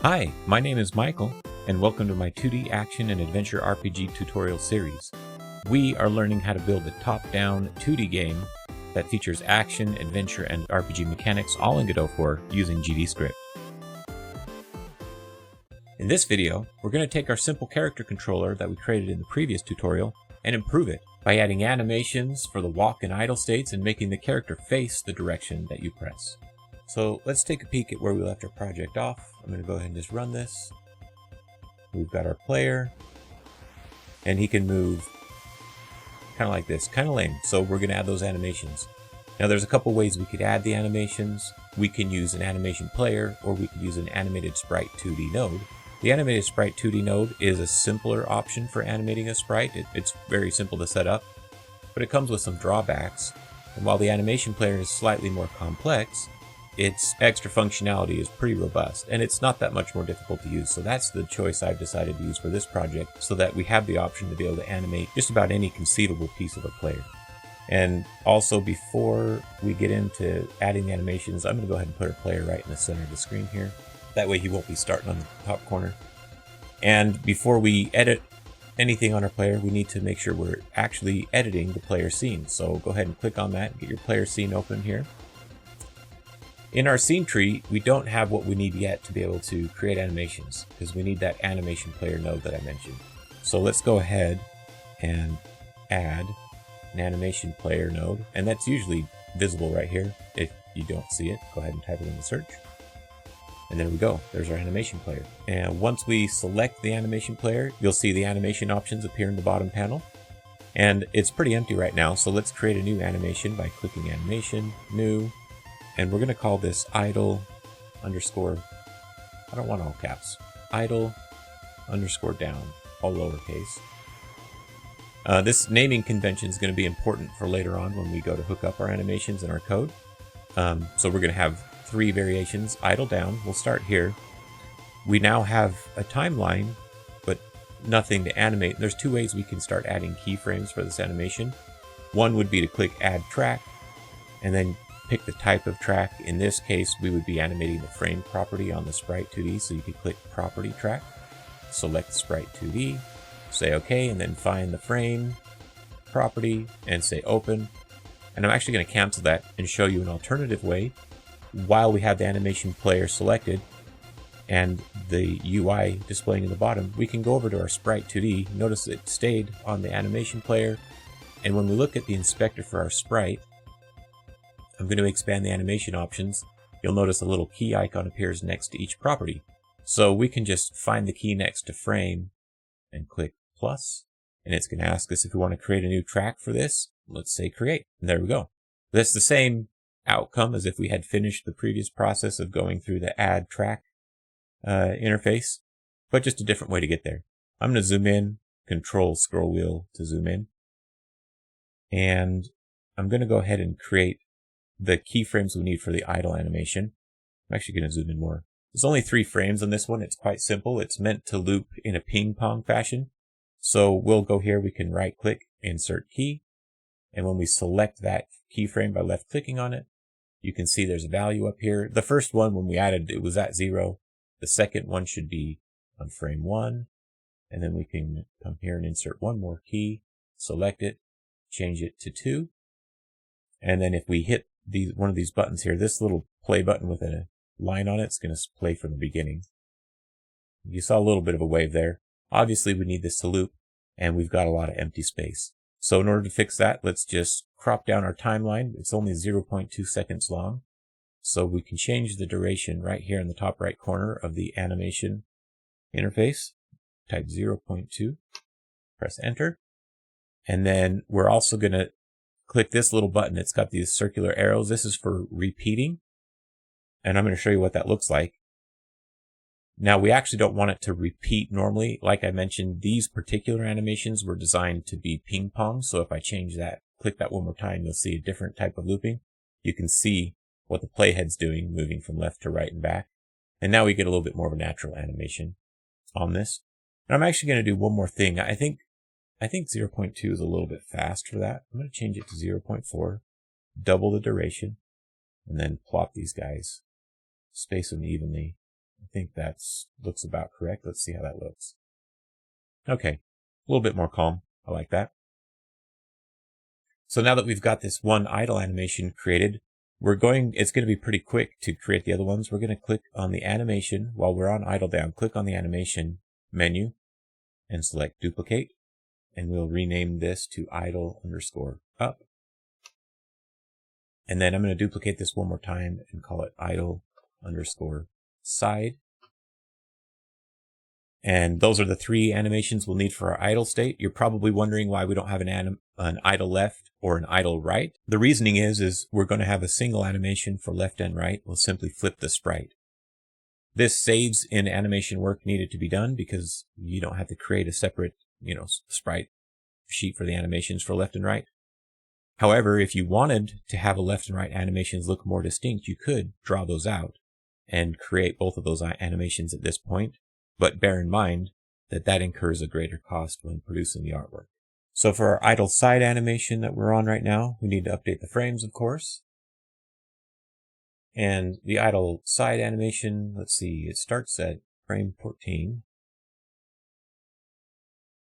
Hi, my name is Michael, and welcome to my 2D action and adventure RPG tutorial series. We are learning how to build a top-down 2D game that features action, adventure, and RPG mechanics all in Godot 4 using GDScript. In this video, we're going to take our simple character controller that we created in the previous tutorial and improve it by adding animations for the walk and idle states and making the character face the direction that you press. So let's take a peek at where we left our project off. I'm going to go ahead and just run this. We've got our player, and he can move kind of like this, kind of lame. So we're going to add those animations. Now there's a couple ways we could add the animations. We can use an AnimationPlayer, or we could use an Animated Sprite 2D node. The Animated Sprite 2D node is a simpler option for animating a sprite. It's very simple to set up, but it comes with some drawbacks. And while the AnimationPlayer is slightly more complex, its extra functionality is pretty robust, and it's not that much more difficult to use. So that's the choice I've decided to use for this project, so that we have the option to be able to animate just about any conceivable piece of a player. And also, before we get into adding the animations, I'm going to go ahead and put our player right in the center of the screen here. That way he won't be starting on the top corner. And before we edit anything on our player, we need to make sure we're actually editing the player scene. So go ahead and click on that and get your player scene open here. In our scene tree, we don't have what we need yet to be able to create animations, because we need that AnimationPlayer node that I mentioned. So let's go ahead and add an AnimationPlayer node, and that's usually visible right here. If you don't see it, go ahead and type it in the search. And there we go, there's our AnimationPlayer. And once we select the AnimationPlayer, you'll see the animation options appear in the bottom panel. And it's pretty empty right now, so let's create a new animation by clicking Animation, New. And we're going to call this idle underscore, I don't want all caps, idle underscore down, all lowercase. This naming convention is going to be important for later on when we go to hook up our animations in our code. So we're going to have 3 variations. Idle down, we'll start here. We now have a timeline, but nothing to animate. There's 2 ways we can start adding keyframes for this animation. One would be to click Add Track, and then pick the type of track. In this case, we would be animating the frame property on the Sprite 2D, so you could click Property Track, select Sprite 2D, say OK, and then find the frame property and say Open. And I'm actually going to cancel that and show you an alternative way. While we have the AnimationPlayer selected and the UI displaying in the bottom, we can go over to our Sprite 2D. Notice it stayed on the AnimationPlayer, and when we look at the inspector for our sprite, I'm going to expand the animation options. You'll notice a little key icon appears next to each property. So we can just find the key next to frame and click plus, and it's going to ask us if we want to create a new track for this. Let's say create, and there we go. That's the same outcome as if we had finished the previous process of going through the add track interface, but just a different way to get there. I'm going to zoom in, control scroll wheel to zoom in, and I'm going to go ahead and create the keyframes we need for the idle animation. I'm actually going to zoom in more. There's only 3 frames on this one. It's quite simple. It's meant to loop in a ping pong fashion. So we'll go here, we can right click, insert key. And when we select that keyframe by left clicking on it, you can see there's a value up here. The first one, when we added, it was at 0. The second one should be on frame 1. And then we can come here and insert one more key, select it, change it to 2. And then if we hit one of these buttons here, this little play button with a line on it's going to play from the beginning. You saw a little bit of a wave there. Obviously we need this to loop, and we've got a lot of empty space. So in order to fix that, let's just crop down our timeline. It's only 0.2 seconds long. So we can change the duration right here in the top right corner of the animation interface. Type 0.2, press enter. And then we're also going to click this little button. It's got these circular arrows. This is for repeating. And I'm going to show you what that looks like. Now, we actually don't want it to repeat normally. Like I mentioned, these particular animations were designed to be ping pong. So if I change that, click that one more time, you'll see a different type of looping. You can see what the playhead's doing, moving from left to right and back. And now we get a little bit more of a natural animation on this. And I'm actually going to do one more thing. I think 0.2 is a little bit fast for that. I'm going to change it to 0.4, double the duration, and then plot these guys, space them evenly think that's looks about correct. Let's see how that looks. Okay, a little bit more calm. I like that. So now that we've got this one idle animation created, it's going to be pretty quick to create the other ones. We're going to click on the animation while we're on idle down. Click on the animation menu and select duplicate. And we'll rename this to idle_up. And then I'm going to duplicate this one more time and call it idle_side. And those are the 3 animations we'll need for our idle state. You're probably wondering why we don't have an idle left or an idle right. The reasoning is we're going to have a single animation for left and right. We'll simply flip the sprite. This saves in animation work needed to be done because you don't have to create a separate, sprite sheet for the animations for left and right. However, if you wanted to have a left and right animations look more distinct, you could draw those out and create both of those animations at this point. But bear in mind that incurs a greater cost when producing the artwork. So for our idle side animation that we're on right now, we need to update the frames, of course. And the idle side animation, let's see, it starts at frame 14.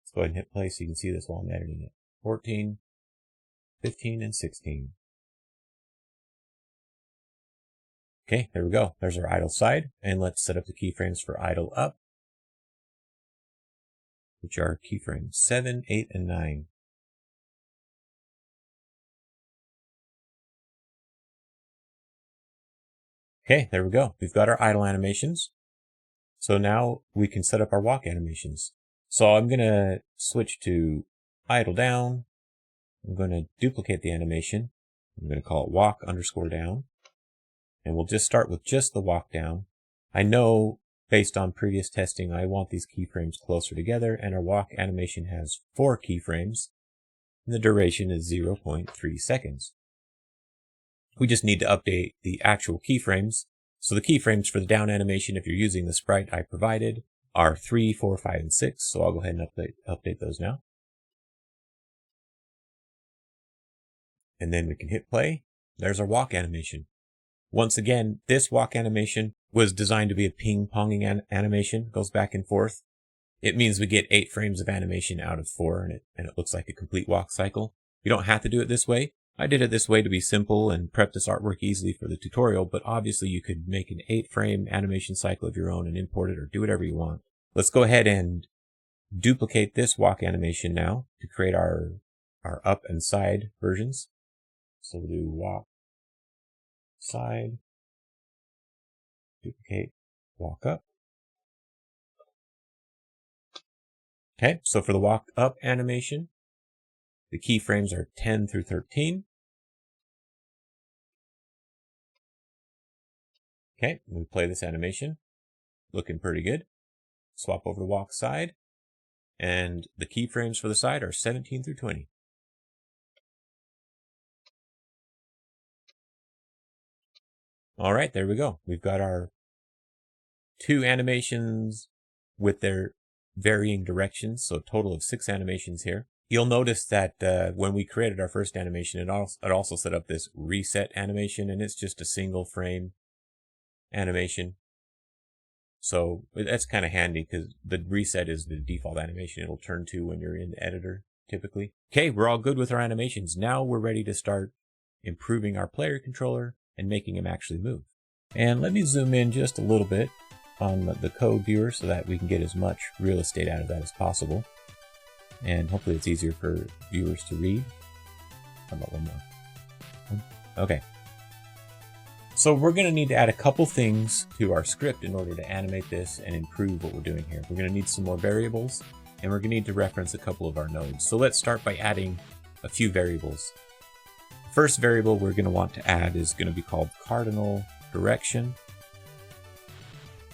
Let's go ahead and hit play so you can see this while I'm editing it. 14, 15, and 16. Okay, there we go. There's our idle side. And let's set up the keyframes for idle up, which are keyframes 7, 8, and 9. Okay, there we go. We've got our idle animations. So now we can set up our walk animations. So I'm going to switch to idle down. I'm going to duplicate the animation. I'm going to call it walk_down. And we'll just start with just the walk down. I know based on previous testing, I want these keyframes closer together, and our walk animation has 4 keyframes, and the duration is 0.3 seconds. We just need to update the actual keyframes. So the keyframes for the down animation, if you're using the sprite I provided, are 3, 4, 5, and 6. So I'll go ahead and update those now. And then we can hit play. There's our walk animation. Once again, this walk animation was designed to be a ping-ponging animation, goes back and forth. It means we get 8 frames of animation out of 4, and it looks like a complete walk cycle. You don't have to do it this way. I did it this way to be simple and prep this artwork easily for the tutorial, but obviously you could make an 8-frame animation cycle of your own and import it or do whatever you want. Let's go ahead and duplicate this walk animation now to create our up and side versions. So we'll do walk, side, duplicate, walk up. Okay, so for the walk up animation, the keyframes are 10 through 13. Okay, we play this animation. Looking pretty good. Swap over to walk side. And the keyframes for the side are 17 through 20. All right, there we go. We've got our 2 animations with their varying directions, so a total of 6 animations here. You'll notice that when we created our first animation, it also set up this reset animation, and it's just a single frame animation. So that's kind of handy because the reset is the default animation it'll turn to when you're in the editor, typically. Okay, we're all good with our animations. Now we're ready to start improving our player controller and making him actually move. And let me zoom in just a little bit on the code viewer so that we can get as much real estate out of that as possible. And hopefully it's easier for viewers to read. How about one more? Okay. So we're going to need to add a couple things to our script in order to animate this and improve what we're doing here. We're going to need some more variables, and we're going to need to reference a couple of our nodes. So let's start by adding a few variables. First variable we're going to want to add is going to be called cardinal direction.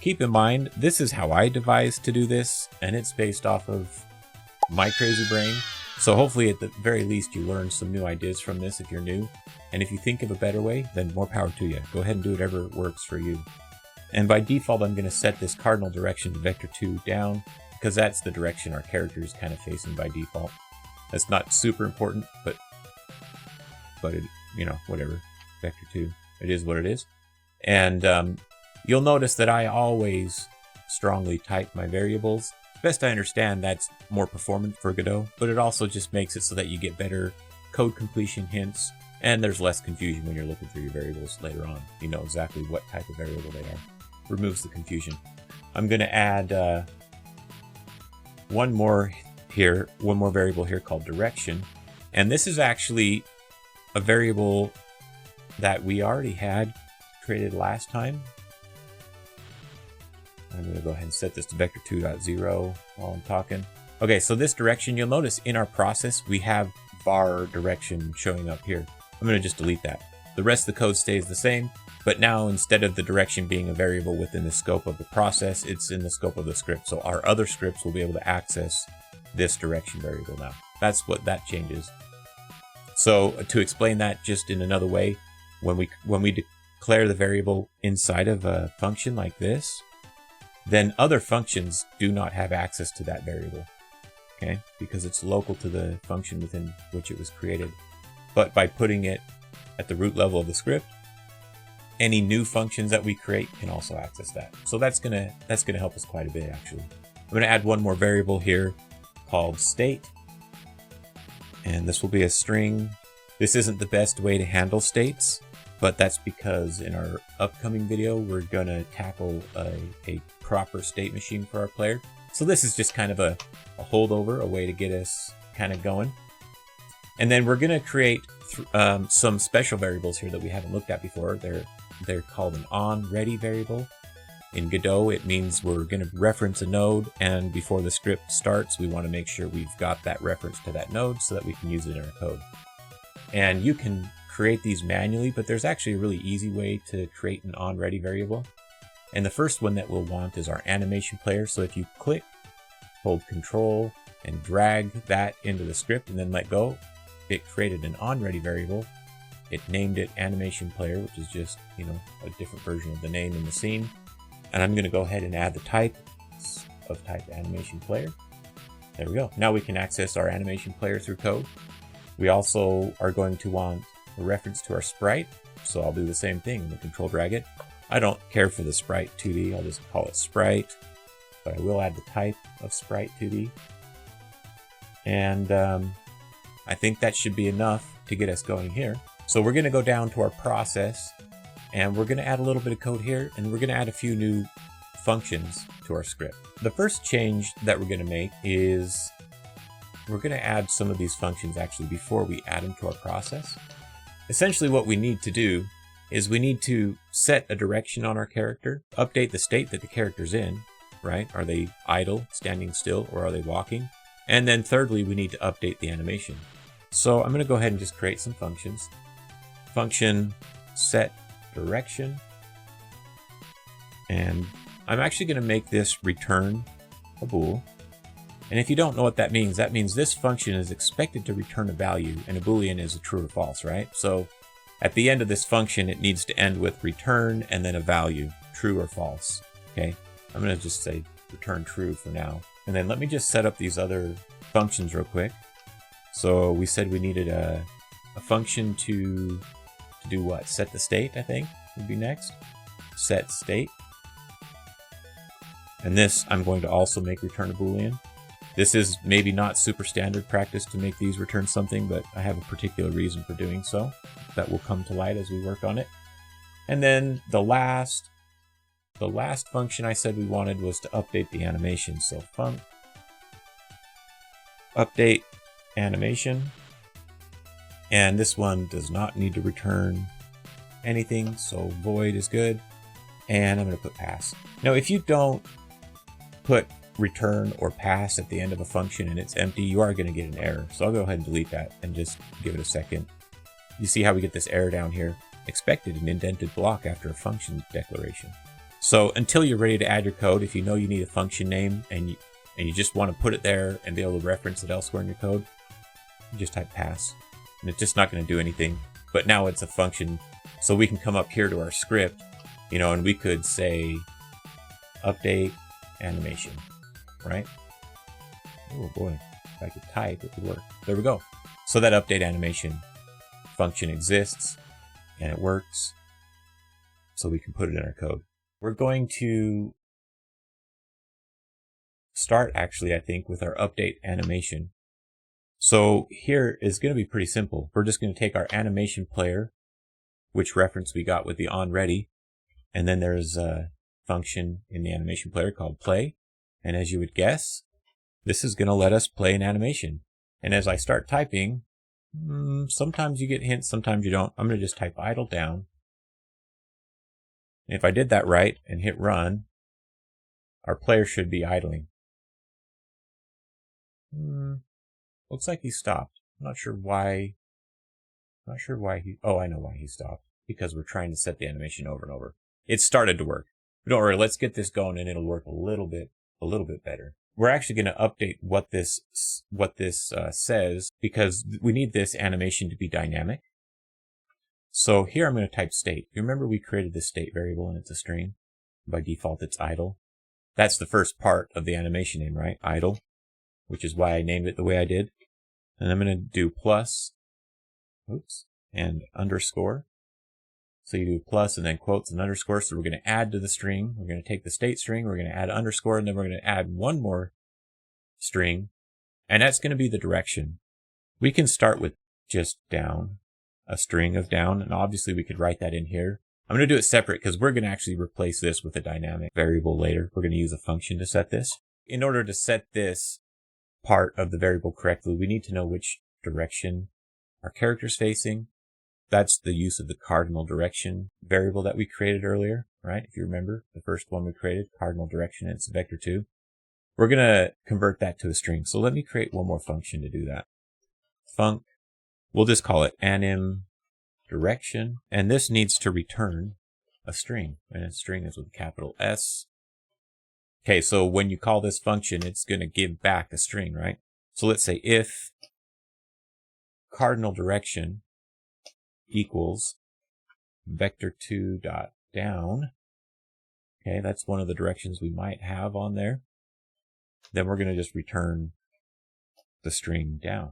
Keep in mind, this is how I devised to do this, and it's based off of my crazy brain. So hopefully at the very least you learn some new ideas from this if you're new. And if you think of a better way, then more power to you. Go ahead and do whatever works for you. And by default, I'm going to set this cardinal direction to vector 2 down because that's the direction our character is kind of facing by default. That's not super important, but it, whatever. Vector 2, it is what it is. And You'll notice that I always strongly type my variables. Best I understand, that's more performant for Godot, but it also just makes it so that you get better code completion hints, and there's less confusion when you're looking through your variables later on. You know exactly what type of variable they are. Removes the confusion. I'm going to add one more variable here called direction, and this is actually a variable that we already had created last time. I'm going to go ahead and set this to vector 2.0 while I'm talking. Okay, so this direction, you'll notice in our process we have var direction showing up here. I'm going to just delete that. The rest of the code stays the same, but now instead of the direction being a variable within the scope of the process, it's in the scope of the script. So our other scripts will be able to access this direction variable now. That's what that changes. So to explain that just in another way, when we declare the variable inside of a function like this, then other functions do not have access to that variable, okay? Because it's local to the function within which it was created. But by putting it at the root level of the script, any new functions that we create can also access that. So that's gonna help us quite a bit, actually. I'm gonna add one more variable here called state, and this will be a string. This isn't the best way to handle states, but that's because in our upcoming video, we're gonna tackle a proper state machine for our player. So this is just kind of a holdover, a way to get us kind of going. And then we're gonna create some special variables here that we haven't looked at before. They're called an onReady variable. In Godot, it means we're gonna reference a node, and before the script starts, we wanna make sure we've got that reference to that node so that we can use it in our code. And you can create these manually, but there's actually a really easy way to create an onReady variable. And the first one that we'll want is our AnimationPlayer. So if you click, hold Control, and drag that into the script and then let go, it created an onReady variable. It named it AnimationPlayer, which is just, you know, a different version of the name in the scene. And I'm going to go ahead and add the type of type AnimationPlayer. There we go. Now we can access our AnimationPlayer through code. We also are going to want a reference to our sprite, so I'll do the same thing. I'm going to control drag it. I don't care for the sprite 2D, I'll just call it sprite, but I will add the type of sprite 2D. And I think that should be enough to get us going here. So we're going to go down to our process, and we're going to add a little bit of code here, and we're going to add a few new functions to our script. The first change that we're going to make is we're going to add some of these functions actually before we add them to our process. Essentially what we need to do is we need to set a direction on our character, update the state that the character's in, right? Are they idle, standing still, or are they walking? And then thirdly, we need to update the animation. So I'm going to go ahead and just create some functions. Function set direction. And I'm actually going to make this return a bool. And if you don't know what that means this function is expected to return a value, and a boolean is a true or false, right? So at the end of this function, it needs to end with return and then a value, true or false, okay? I'm going to just say return true for now. And then let me just set up these other functions real quick. So we said we needed a function to do what? Set the state, I think, would be next. Set state. And this, I'm going to also make return a boolean. This is maybe not super standard practice to make these return something, but I have a particular reason for doing so that will come to light as we work on it. And then the last function I said we wanted was to update the animation. So func update animation. And this one does not need to return anything, so void is good. And I'm going to put pass. Now, if you don't put return or pass at the end of a function and it's empty, you are going to get an error. So I'll go ahead and delete that and just give it a second. You see how we get this error down here? Expected an indented block after a function declaration. So until you're ready to add your code, if you know you need a function name and you just want to put it there and be able to reference it elsewhere in your code, you just type pass. And it's just not going to do anything. But now it's a function, so we can come up here to our script, you know, and we could say update animation. Right? Oh boy, if I could type, it would work. There we go. So that update animation function exists and it works. So we can put it in our code. we're going to start actually, I think, with our update animation. So here is going to be pretty simple. We're just going to take our AnimationPlayer, which reference we got with the onReady, and then there's a function in the AnimationPlayer called play. And as you would guess, this is going to let us play an animation. And as I start typing, sometimes you get hints, sometimes you don't. I'm going to just type idle down. And if I did that right and hit run, our player should be idling. Looks like he stopped. I'm not sure why. Oh, I know why he stopped. Because we're trying to set the animation over and over. It started to work. But don't worry, let's get this going and it'll work a little bit better. We're actually going to update what this says, because we need this animation to be dynamic. So here I'm going to type state. You remember we created this state variable and it's a string. By default, it's idle. That's the first part of the animation name, right? Idle, which is why I named it the way I did. And I'm going to do plus, and underscore. So you do plus and then quotes and underscore. So we're going to add to the string. We're going to take the state string. We're going to add underscore, and then we're going to add one more string. And that's going to be the direction. We can start with just down, a string of down. And obviously we could write that in here. I'm going to do it separate because we're going to actually replace this with a dynamic variable later. We're going to use a function to set this. In order to set this part of the variable correctly, we need to know which direction our character's facing. That's the use of the cardinal direction variable that we created earlier, right? If you remember, the first one we created, cardinal direction, and it's vector2. We're going to convert that to a string. So let me create one more function to do that. Func, we'll just call it animDirection, and this needs to return a string, and a string is with a capital S. Okay, so when you call this function, it's going to give back a string, right? So let's say if cardinal direction equals vector2 dot down. Okay, that's one of the directions we might have on there. Then we're going to just return the string down.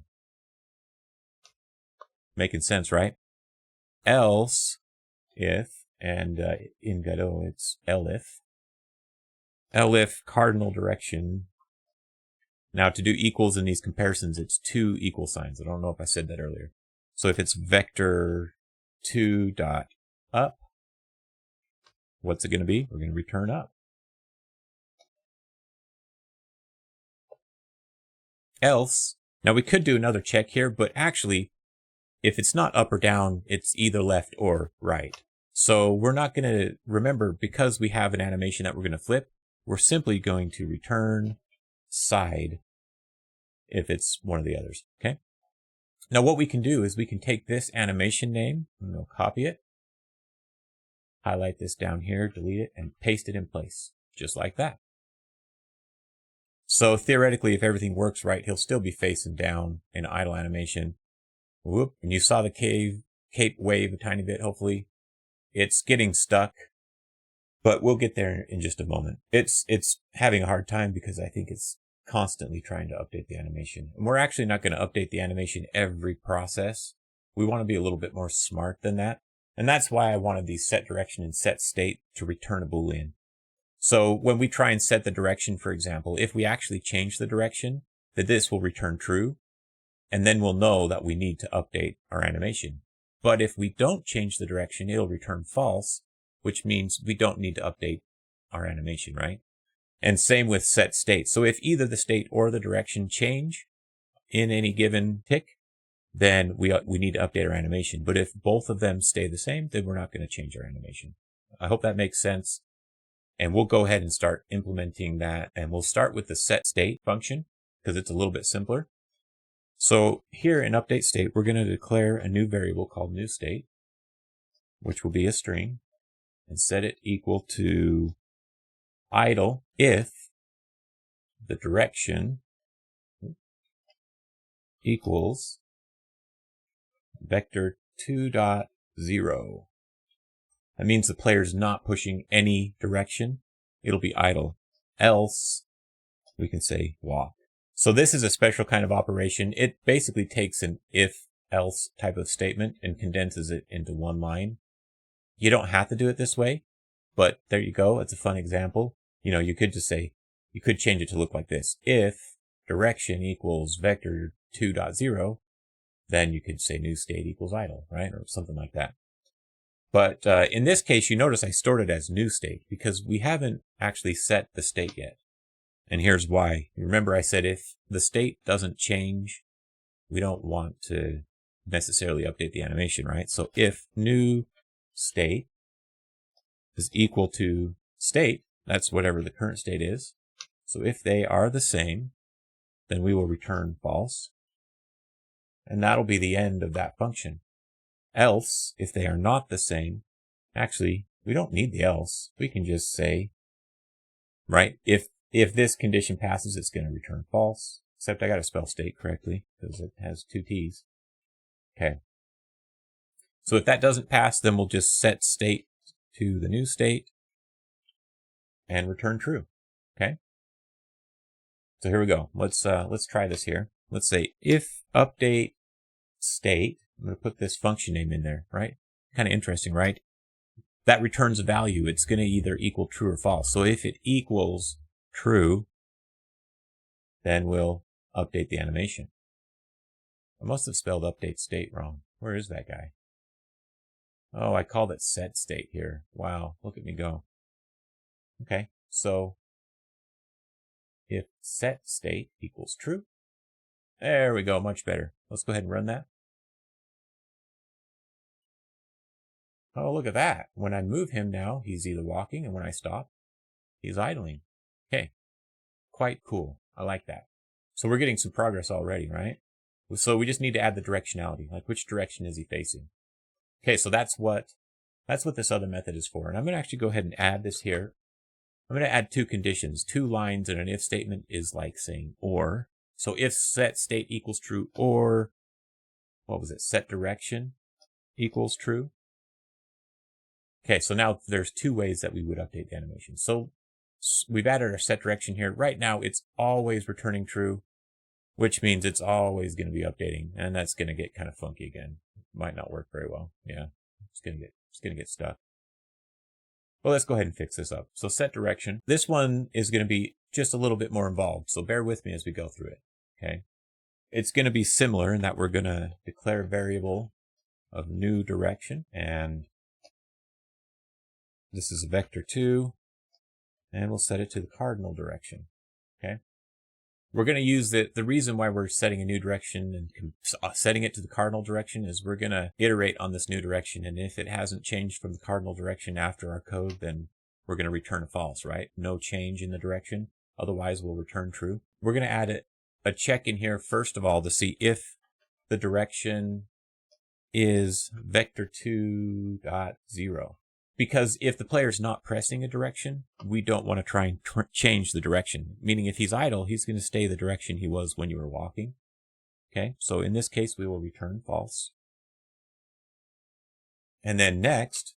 Making sense, right? Else if, and in Godot it's elif cardinal direction. Now to do equals in these comparisons, it's two equal signs. I don't know if I said that earlier. So if it's vector2 dot up, what's it going to be? We're going to return up. Else, now we could do another check here, but actually, if it's not up or down, it's either left or right. So we're not going to, remember, because we have an animation that we're going to flip, we're simply going to return side if it's one of the others, okay? Now what we can do is we can take this animation name, and we'll copy it, highlight this down here, delete it, and paste it in place, just like that. So theoretically, if everything works right, he'll still be facing down in idle animation. Whoop, and you saw the cape wave a tiny bit, hopefully. It's getting stuck, but we'll get there in just a moment. It's having a hard time because I think it's constantly trying to update the animation. And we're actually not going to update the animation every process. We want to be a little bit more smart than that. And that's why I wanted these set direction and set state to return a Boolean. So when we try and set the direction, for example, if we actually change the direction, that this will return true. And then we'll know that we need to update our animation. But if we don't change the direction, it'll return false, which means we don't need to update our animation, right? And same with set state. So if either the state or the direction change in any given tick, then we need to update our animation. But if both of them stay the same, then we're not going to change our animation. I hope that makes sense. And we'll go ahead and start implementing that. And we'll start with the set state function because it's a little bit simpler. So here in update state, we're going to declare a new variable called new state, which will be a string, and set it equal to idle if the direction equals vector2 dot 0. That means the player's not pushing any direction. It'll be idle. Else, we can say walk. So this is a special kind of operation. It basically takes an if-else type of statement and condenses it into one line. You don't have to do it this way, But there you go. It's a fun example. You know, you could just say, you could change it to look like this. If direction equals vector 2.0, then you could say new state equals idle, right? Or something like that. But in this case, you notice I stored it as new state because we haven't actually set the state yet. And here's why. Remember I said if the state doesn't change, we don't want to necessarily update the animation, right? So if new state is equal to state, that's whatever the current state is. So if they are the same, then we will return false. And that'll be the end of that function. Else, if they are not the same, actually, we don't need the else. We can just say, right, if this condition passes, it's going to return false. Except I got to spell state correctly because it has two T's. Okay. So if that doesn't pass, then we'll just set state to the new state and return true. Okay. So here we go. Let's try this here. Let's say if update state, I'm going to put this function name in there, right? Kind of interesting, right? That returns a value. It's going to either equal true or false. So if it equals true, then we'll update the animation. I must have spelled update state wrong. Where is that guy? Oh, I called it set state here. Wow, look at me go. Okay, so if set state equals true, there we go, much better. Let's go ahead and run that. Oh, look at that. When I move him now, he's either walking, and when I stop, he's idling. Okay, quite cool. I like that. So we're getting some progress already, right? So we just need to add the directionality, like which direction is he facing? Okay, so that's what this other method is for. And I'm going to actually go ahead and add this here. I'm going to add two conditions. 2 lines in an if statement is like saying or. So if set state equals true or, what was it, set direction equals true. Okay, so now there's 2 ways that we would update the animation. So we've added our set direction here. Right now, it's always returning true, which means it's always going to be updating, and that's going to get kind of funky again. Might not work very well. Yeah, it's going to get stuck. Well, let's go ahead and fix this up. So set direction. This one is going to be just a little bit more involved, so bear with me as we go through it. Okay, it's going to be similar in that we're going to declare a variable of new direction, and this is a vector 2, and we'll set it to the cardinal direction. Okay. We're going to use the reason why we're setting a new direction and setting it to the cardinal direction is we're going to iterate on this new direction. And if it hasn't changed from the cardinal direction after our code, then we're going to return a false, right? No change in the direction. Otherwise, we'll return true. We're going to add a check in here, first of all, to see if the direction is vector 2.0. Because if the player's not pressing a direction, we don't want to try and change the direction. Meaning if he's idle, he's going to stay the direction he was when you were walking. Okay, so in this case, we will return false. And then next,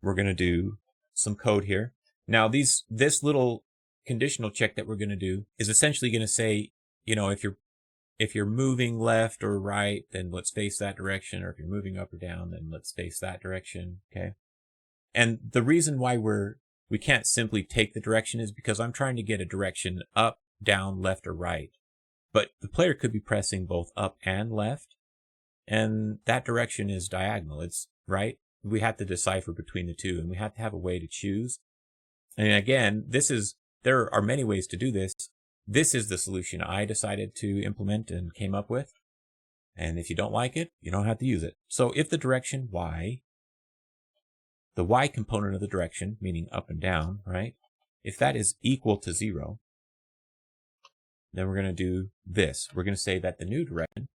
we're going to do some code here. Now, this little conditional check that we're going to do is essentially going to say, you know, if you're moving left or right, then let's face that direction. Or if you're moving up or down, then let's face that direction. Okay. And the reason why we can't simply take the direction is because I'm trying to get a direction up, down, left, or right. But the player could be pressing both up and left, and that direction is diagonal. It's right. We have to decipher between the two, and we have to have a way to choose. And again, there are many ways to do this. This is the solution I decided to implement and came up with. And if you don't like it, you don't have to use it. So if the direction Y, the Y component of the direction, meaning up and down, right? If that is equal to 0, then we're going to do this. We're going to say that the new direction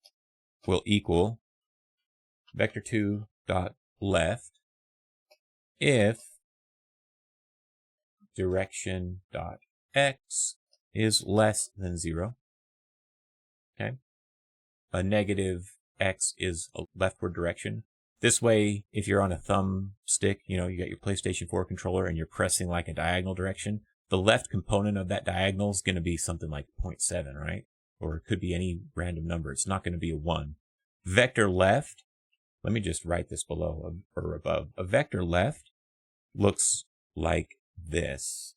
will equal vector 2 dot left if direction dot x is less than 0. Okay. A negative x is a leftward direction. This way, if you're on a thumb stick, you know, you got your PlayStation 4 controller and you're pressing like a diagonal direction, the left component of that diagonal is going to be something like 0.7, right? Or it could be any random number. It's not going to be a 1. Vector left, let me just write this below or above. A vector left looks like this.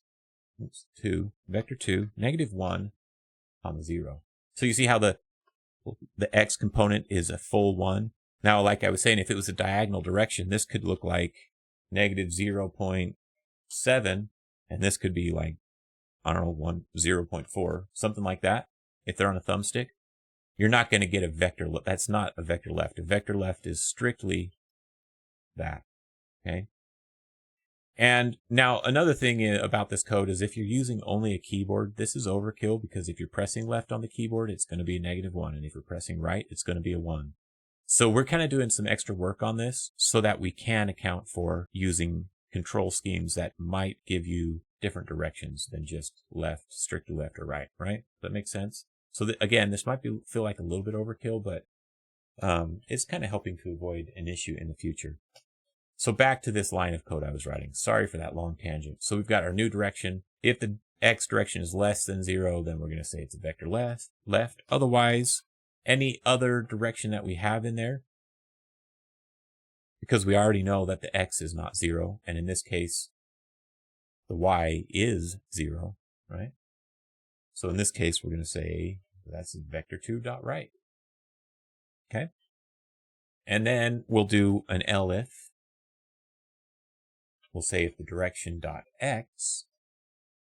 Oops, 2, vector 2, -1, comma 0. So you see how the x component is a full 1. Now, like I was saying, if it was a diagonal direction, this could look like -0.7, and this could be like, I don't know, 0.4, something like that. If they're on a thumbstick, you're not going to get a vector left. That's not a vector left. A vector left is strictly that. Okay. And now another thing about this code is if you're using only a keyboard, this is overkill, because if you're pressing left on the keyboard, it's going to be a -1. And if you're pressing right, it's going to be a 1. So we're kind of doing some extra work on this so that we can account for using control schemes that might give you different directions than just left, strictly left or right, right? Does that make sense? So again, this might feel like a little bit overkill, but it's kind of helping to avoid an issue in the future. So back to this line of code I was writing. Sorry for that long tangent. So we've got our new direction. If the x direction is less than 0, then we're going to say it's a vector left. Otherwise, any other direction that we have in there, because we already know that the x is not 0, and in this case, the y is 0, right? So in this case, we're going to say that's vector 2.right. Okay? And then we'll do an elif. We'll say if the direction .x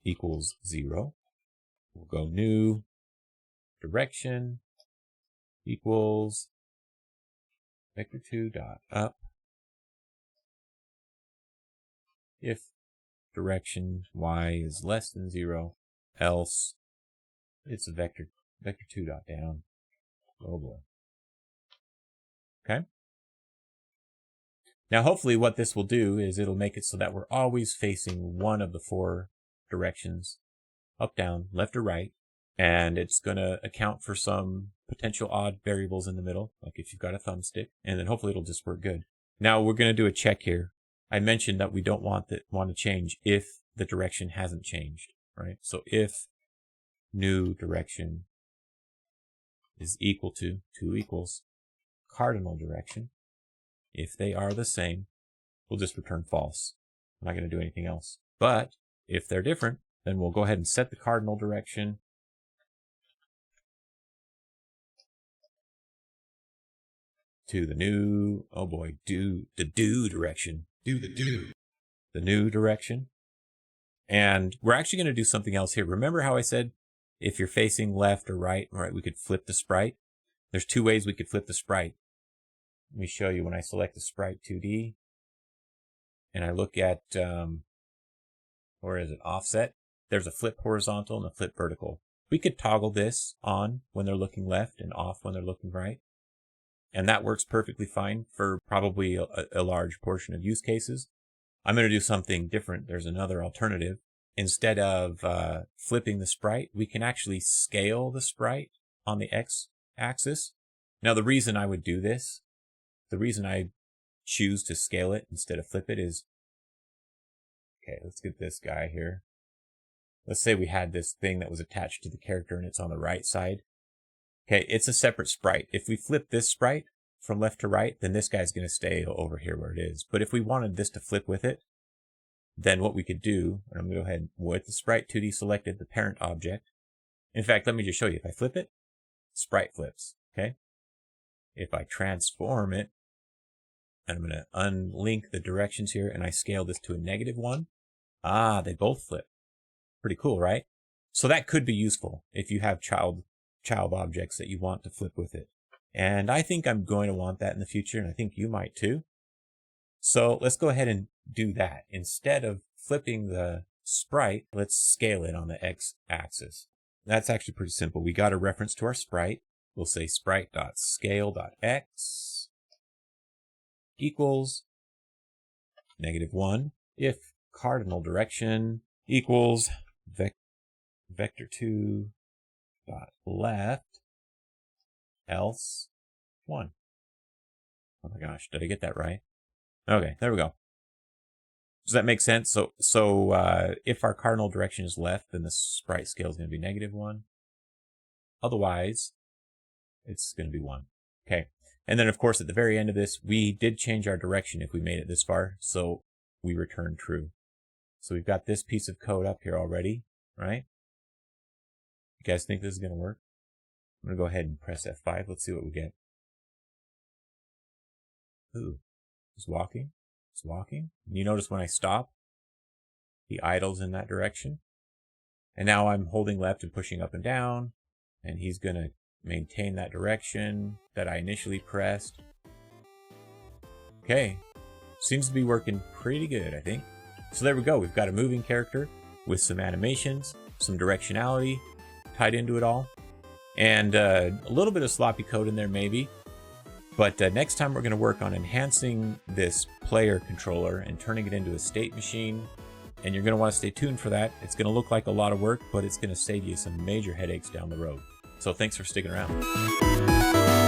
equals 0, we'll go new direction equals vector 2.up. If direction y is less than 0, else it's a vector 2.down. Oh boy. Okay. Now, hopefully what this will do is it'll make it so that we're always facing one of the 4 directions, up, down, left, or right. And it's going to account for some potential odd variables in the middle, like if you've got a thumbstick, and then hopefully it'll just work good. Now we're going to do a check here. I mentioned that we don't want to change if the direction hasn't changed, right? So if new direction is equal to 2 equals cardinal direction, if they are the same, we'll just return false. I'm not going to do anything else. But if they're different, then we'll go ahead and set the cardinal direction to the new, oh boy, the direction. The new direction. And we're actually going to do something else here. Remember how I said if you're facing left or right, we could flip the sprite? There's 2 ways we could flip the sprite. Let me show you. When I select the sprite 2D and I look at, where is it, offset, there's a flip horizontal and a flip vertical. We could toggle this on when they're looking left and off when they're looking right. And that works perfectly fine for probably a large portion of use cases. I'm going to do something different. There's another alternative. Instead of flipping the sprite, we can actually scale the sprite on the x-axis. Now, the reason I would do this, the reason I choose to scale it instead of flip it is, okay, let's get this guy here. Let's say we had this thing that was attached to the character and it's on the right side. Okay, it's a separate sprite. If we flip this sprite from left to right, then this guy's going to stay over here where it is. But if we wanted this to flip with it, then what we could do, and I'm going to go ahead with the sprite 2D selected, the parent object. In fact, let me just show you. If I flip it, sprite flips. Okay. If I transform it, and I'm going to unlink the directions here, and I scale this to a -1, they both flip. Pretty cool, right? So that could be useful if you have child objects that you want to flip with it. And I think I'm going to want that in the future, and I think you might too. So let's go ahead and do that. Instead of flipping the sprite, let's scale it on the x-axis. That's actually pretty simple. We got a reference to our sprite. We'll say sprite.scale.x equals -1 if cardinal direction equals vector 2.left else 1. Oh my gosh, did I get that right? Okay, there we go. Does that make sense? So if our cardinal direction is left, then the sprite scale is going to be -1. Otherwise, it's going to be 1. Okay. And then, of course, at the very end of this, we did change our direction if we made it this far, so we return true. So we've got this piece of code up here already, right? You guys think this is going to work? I'm going to go ahead and press F5. Let's see what we get. Ooh, it's walking. It's walking. And you notice when I stop, he idles in that direction. And now I'm holding left and pushing up and down, and he's going to maintain that direction that I initially pressed. Okay, seems to be working pretty good, I think. So there we go. We've got a moving character with some animations, some directionality tied into it all, and a little bit of sloppy code in there maybe. But next time we're going to work on enhancing this player controller and turning it into a state machine. And you're going to want to stay tuned for that. It's going to look like a lot of work, but it's going to save you some major headaches down the road. So thanks for sticking around.